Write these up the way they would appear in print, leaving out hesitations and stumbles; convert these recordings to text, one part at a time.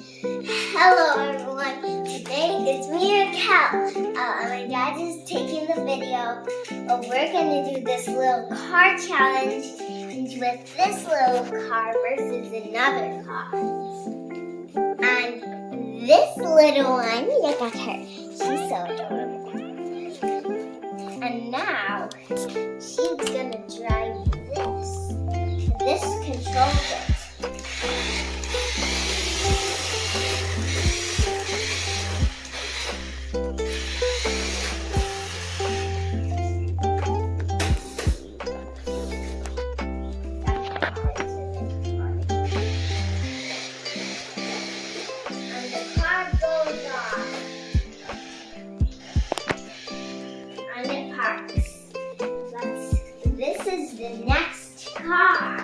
Hello everyone, today it's me and Cal. My dad is taking the video. We're going to do this little car challenge with this little car versus another car. And this little one, look at her, she's so adorable. And now, she's going to drive this. This controls it. This is the next car.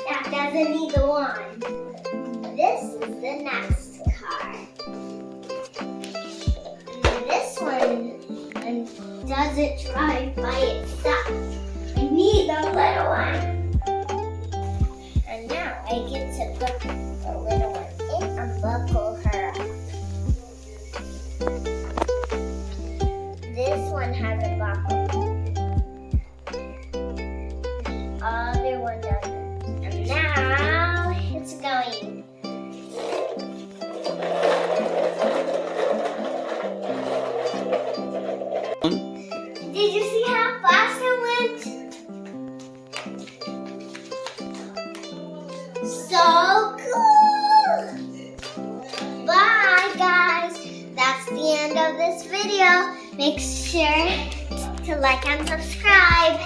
That doesn't need the one. This is the next car. And this one doesn't drive by itself. I need the little one. And now I get to put the little one in and buckle her up. This one has a buckle. Other one doesn't. And now it's going. Did you see how fast it went? So cool! Bye guys! That's the end of this video. Make sure to like and subscribe.